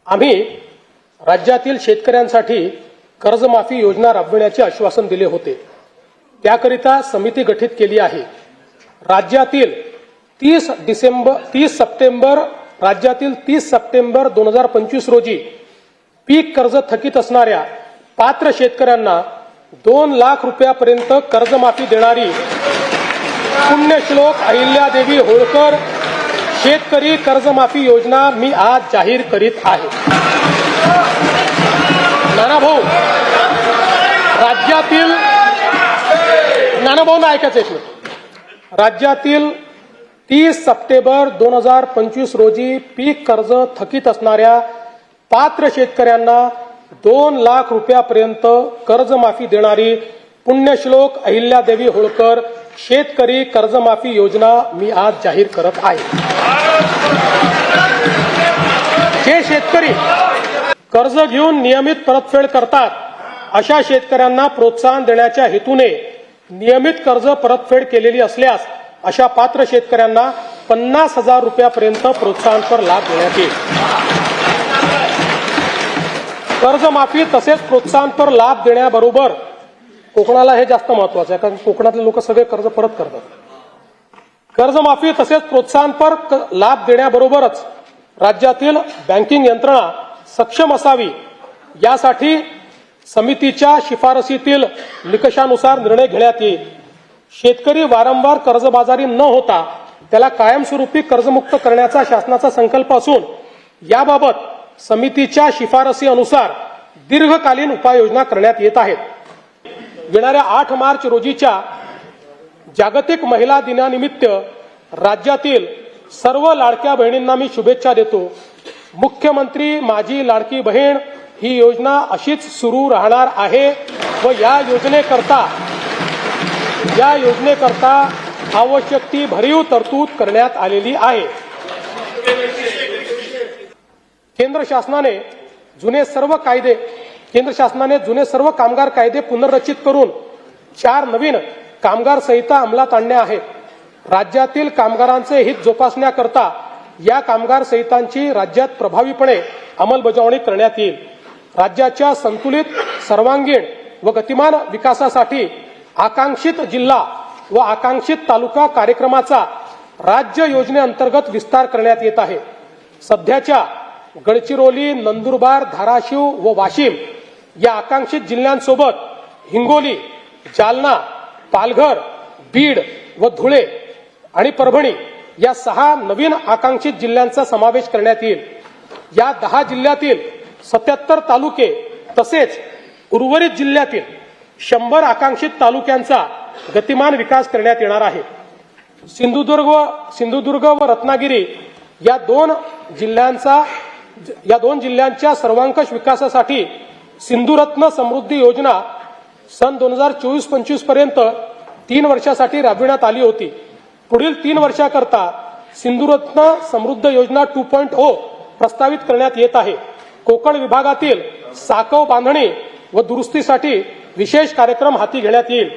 आम्ही राज्यातील शेतकऱ्यांसाठी कर्जमाफी योजना राबविण्याचे आश्वासन दिले होते। त्याकरिता समिती गठीत केली आहे। राज्यातील 30 सप्टेंबर 2025 रोजी पीक कर्ज थकीत असणाऱ्या पात्र शेतकऱ्यांना 2 लाख रुपयापर्यंत कर्जमाफी देणारी पुण्यश्लोक अहिल्यादेवी होळकर शेतकरी कर्जमाफी योजना मी आज जाहीर करीत आहे। नानाभाऊ, राज्यातील 30 सप्टेंबर 2025 रोजी पीक कर्ज थकीत असणाऱ्या पात्र शेतकऱ्यांना 2 लाख रुपयापर्यंत कर्जमाफी देणारी पुण्यश्लोक अहिल्यादेवी होळकर शेतकरी कर्जमाफी योजना मी आज जाहीर करत आहे। जे शेतकरी कर्ज घेऊन नियमित परतफेड करतात अशा शेतकऱ्यांना प्रोत्साहन देण्याच्या हेतूने नियमित कर्ज परतफेड केलेली असल्यास अशा पात्र शेतकऱ्यांना 50,000 रुपयापर्यंत प्रोत्साहनपर लाभ देण्यात येईल। कर्जमाफी तसेच प्रोत्साहनपर लाभ देण्याबरोबर कोकणाला हे जास्त महत्वाचं आहे, कारण कोकणातले लोक सगळे कर्ज परत करतात। कर्जमाफी तसेच प्रोत्साहनपर लाभ देण्याबरोबरच राज्यातील बँकिंग यंत्रणा सक्षम असावी यासाठी समितीच्या शिफारसीतील निकषानुसार निर्णय घेण्यात येईल। शेतकरी वारंवार कर्जबाजारी न होता त्याला कायमस्वरूपी कर्जमुक्त करण्याचा शासनाचा संकल्प असून याबाबत समितीच्या शिफारसी अनुसार दीर्घकालीन उपाययोजना करण्यात येत आहेत। येणाऱ्या 8 मार्च रोजीच्या जागतिक महिला दिनानिमित्त राज्यातील सर्व लाडक्या बहिणींना मी शुभेच्छा देतो। मुख्यमंत्री माझी लाडकी बहीण ही योजना अशीच सुरू राहणार आहे व या योजनेकरता आवश्यक ती भरीव तरतूद करण्यात आलेली आहे। केंद्र शासनाने जुने सर्व कामगार कायदे पुनर्रचित करून 4 नवीन कामगार संहिता अंमलात आणल्या आहेत। राज्यातील कामगारांचे हित जोपासण्याकरता या कामगार संहितांची राज्यात प्रभावीपणे अंमलबजावणी करण्यात येईल। राज्याच्या संतुलित, सर्वांगीण व गतिमान विकासासाठी आकांक्षित जिल्हा व आकांक्षित तालुका कार्यक्रमाचा राज्य योजनेअंतर्गत विस्तार करण्यात येत आहे। सध्याच्या गडचिरोली, नंदुरबार, धाराशिव व वाशिम या आकांक्षित जिल्ह्यांसोबत हिंगोली, जालना, पालघर, बीड व धुळे आणि परभणी या 6 नवीन आकांक्षित जिल्ह्यांचा समावेश करण्यात येईल। या 10 जिल्ह्यातील 77 तालुके तसेच उर्वरित जिल्ह्यातील 100 आकांक्षित तालुक्यांचा गतिमान विकास करण्यात येणार आहे। सिंधुदुर्ग व रत्नागिरी या दोन जिल्ह्यांच्या सर्वांकष विकासासाठी सिंधुरत्न समृद्धी योजना सन 2024-25 पर्यंत 3 वर्षासाठी राबविण्यात आली होती। पुढील 3 वर्षाकरता सिंधुरत्न समृद्धी योजना 2.0 प्रस्तावित करण्यात येत आहे। कोकण विभागातील साकव बांधणी व दुरुस्तीसाठी विशेष कार्यक्रम हाती घेण्यात येईल।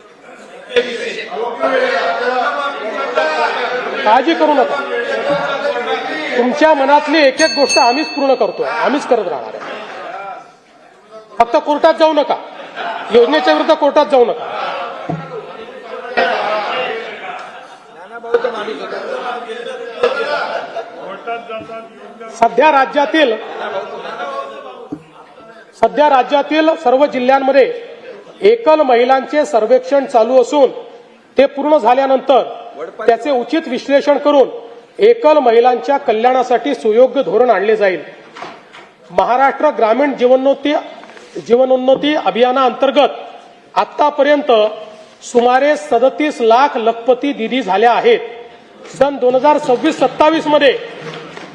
काळजी करू नका, तुमच्या मनातली एक एक गोष्ट आम्हीच पूर्ण करतोय, आम्हीच करत राहणार आहे। फक्त कोर्टात जाऊ नका, योजनेच्या विरुद्ध कोर्टात जाऊ नका। सध्या राज्यातील सर्व जिल्ह्यांमध्ये एकल महिलांचे सर्वेक्षण चालू असून ते पूर्ण झाल्यानंतर त्याचे उचित विश्लेषण करून एकल महिलांच्या कल्याणासाठी सुयोग्य धोरण आणले जाईल। महाराष्ट्र ग्रामीण जीवनोन्नती अभियानाअंतर्गत आतापर्यंत सुमारे 37 लाख लखपती दिदी झाल्या आहेत। सन 2026-27 मध्ये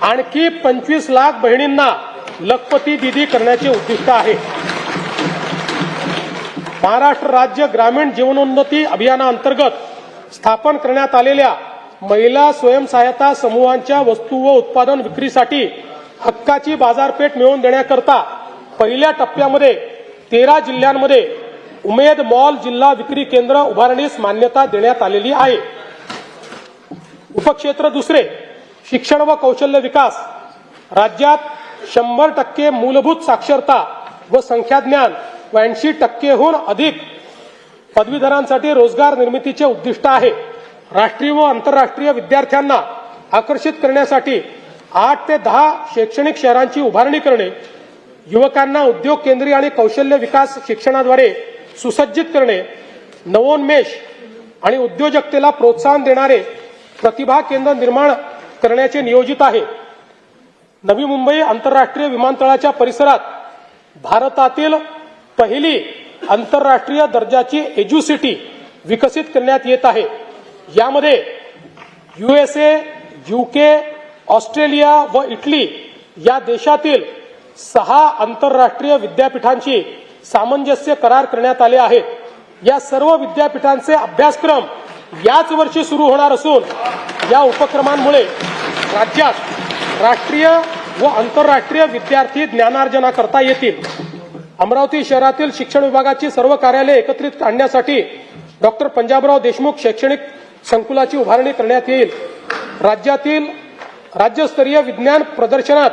आणखी 25 लाख बहिणींना लखपती दिदी करण्याचे उद्दिष्ट आहे। महाराष्ट्र राज्य ग्रामीण जीवनोन्नती अभियानाअंतर्गत स्थापन करण्यात आलेल्या महिला स्वयंसहायता समूहांच्या वस्तू व उत्पादन विक्रीसाठी हक्काची बाजारपेठ मिळवून देण्याकरता पहिल्या टप्प्यामध्ये 13 जिल्ह्यांमध्ये उमेद मॉल जिल्हा विक्री केंद्र उभारणीस मान्यता देण्यात आलेली आहे। उपक्षेत्र दुसरे शिक्षण व कौशल्य विकास राज्यात 100% मूलभूत साक्षरता व संख्याज्ञान व 80%हून अधिक पदवीधरांसाठी रोजगार निर्मितीचे उद्दिष्ट आहे. राष्ट्रीय व आंतरराष्ट्रीय विद्यार्थ्यांना आकर्षित करण्यासाठी 8 ते 10 शैक्षणिक शहरांची उभारणी करणे, युवकांना उद्योग केंद्रीय आणि कौशल्य विकास शिक्षणाद्वारे सुसज्जित करणे, नवोन्मेष आणि उद्योजकतेला प्रोत्साहन देणारे प्रतिभा केंद्र निर्माण करण्याचे नियोजित आहे. नवी मुंबई आंतरराष्ट्रीय विमानतळाच्या परिसरात भारतातील पहिली आंतरराष्ट्रीय दर्जाची एज्युसिटी विकसित करण्यात येत आहे. यामध्ये USA, UK, ऑस्ट्रेलिया व इटली या देशातील 6 आंतरराष्ट्रीय विद्यापीठांची सामंजस्य करार करण्यात आले आहेत. या सर्व विद्यापीठांचे अभ्यासक्रम याच वर्षी सुरू होणार असून या उपक्रमांमुळे राज्यात राष्ट्रीय व आंतरराष्ट्रीय विद्यार्थी ज्ञानार्जना करता येतील. अमरावती शहरातील शिक्षण विभागाची सर्व कार्यालये एकत्रित आणण्यासाठी डॉक्टर पंजाबराव देशमुख शैक्षणिक संकुलाची उभारणी करण्यात येईल. राज्यातील राज्यस्तरीय विज्ञान प्रदर्शनात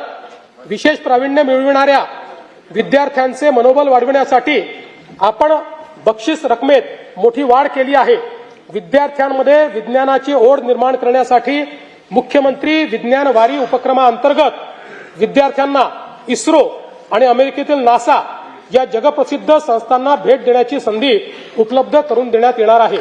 विशेष प्रावीण्य मिळविणाऱ्या विद्यार्थ्यांचे मनोबल वाढविण्यासाठी आपण बक्षीस रकमेत मोठी वाढ केली आहे. विद्यार्थ्यांमध्ये विज्ञानाची ओढ निर्माण करण्यासाठी मुख्यमंत्री विज्ञान वारी उपक्रमाअंतर्गत विद्यार्थ्यांना इस्रो आणि अमेरिकेतील नासा या जगप्रसिद्ध संस्थांना भेट देण्याची संधी उपलब्ध करून देण्यात येणार आहे.